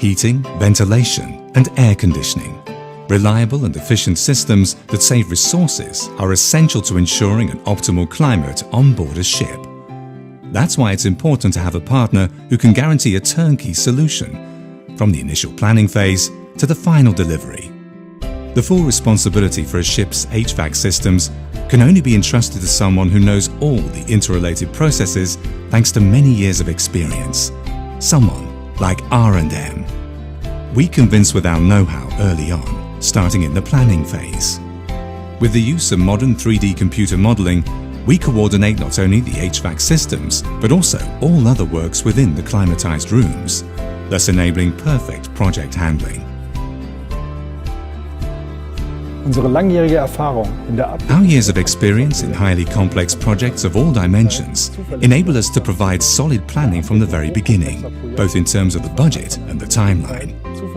heating, ventilation, and air conditioning. Reliable and efficient systems that save resources are essential to ensuring an optimal climate on board a ship. That's why it's important to have a partner who can guarantee a turnkey solution, from the initial planning phase to the final delivery. The full responsibility for a ship's HVAC systems can only be entrusted to someone who knows all the interrelated processes thanks to many years of experience. Someone like R&M. We convince with our know-how early on, starting in the planning phase. With the use of modern 3D computer modeling, we coordinate not only the HVAC systems, but also all other works within the climatized rooms, thus enabling perfect project handling. Our years of experience in highly complex projects of all dimensions enable us to provide solid planning from the very beginning, both in terms of the budget and the timeline.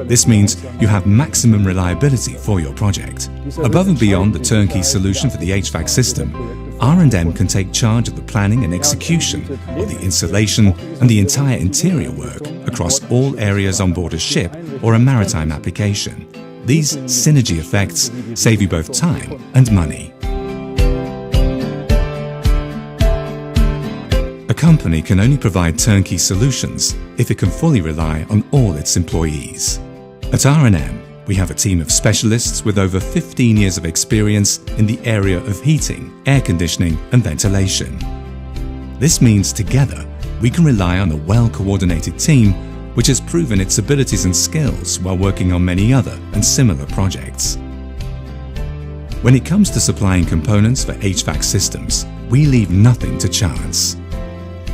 This means you have maximum reliability for your project. Above and beyond the turnkey solution for the HVAC system, R&M can take charge of the planning and execution of the installation and the entire interior work across all areas on board a ship or a maritime application. These synergy effects save you both time and money. A company can only provide turnkey solutions if it can fully rely on all its employees. At R&M, we have a team of specialists with over 15 years of experience in the area of heating, air conditioning and ventilation. This means together we can rely on a well-coordinated team which has proven its abilities and skills while working on many other and similar projects. When it comes to supplying components for HVAC systems, we leave nothing to chance.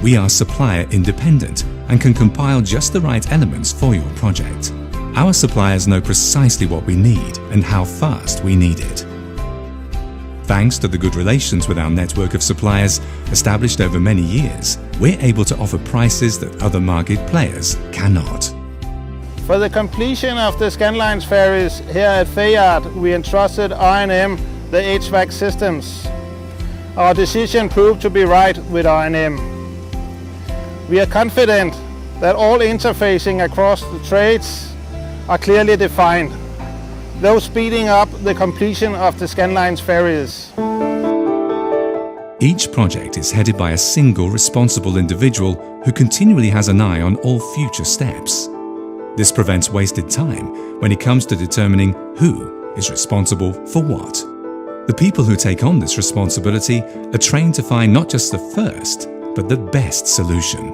We are supplier independent and can compile just the right elements for your project. Our suppliers know precisely what we need and how fast we need it. Thanks to the good relations with our network of suppliers established over many years, we're able to offer prices that other market players cannot. For the completion of the Scandlines ferries here at FAYARD, we entrusted R&M the HVAC systems. Our decision proved to be right with R&M. We are confident that all interfacing across the trades are clearly defined, thus speeding up the completion of the Scandlines ferries. Each project is headed by a single responsible individual who continually has an eye on all future steps. This prevents wasted time when it comes to determining who is responsible for what. The people who take on this responsibility are trained to find not just the first, but the best solution.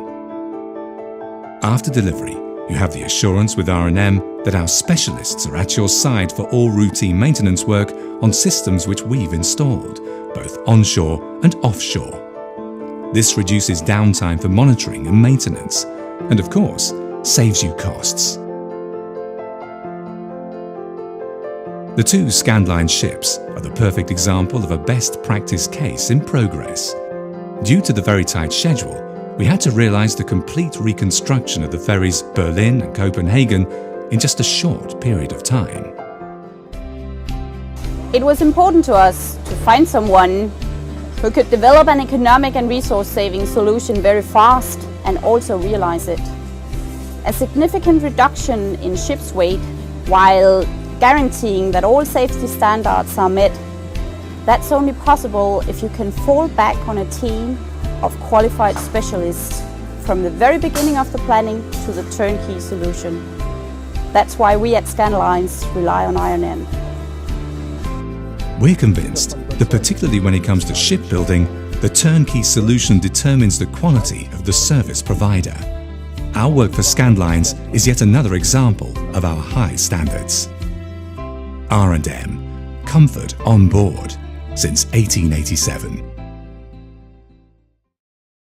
After delivery, you have the assurance with R&M that our specialists are at your side for all routine maintenance work on systems which we've installed, both onshore and offshore. This reduces downtime for monitoring and maintenance, and of course, saves you costs. The two Scandlines ships are the perfect example of a best practice case in progress. Due to the very tight schedule, we had to realize the complete reconstruction of the ferries Berlin and Copenhagen in just a short period of time. It was important to us to find someone who could develop an economic and resource-saving solution very fast and also realize it. A significant reduction in ship's weight while guaranteeing that all safety standards are met. That's only possible if you can fall back on a team of qualified specialists from the very beginning of the planning to the turnkey solution. That's why we at Scandlines rely on R&M. We're convinced that particularly when it comes to shipbuilding, the turnkey solution determines the quality of the service provider. Our work for Scandlines is yet another example of our high standards. R&M, comfort on board since 1887.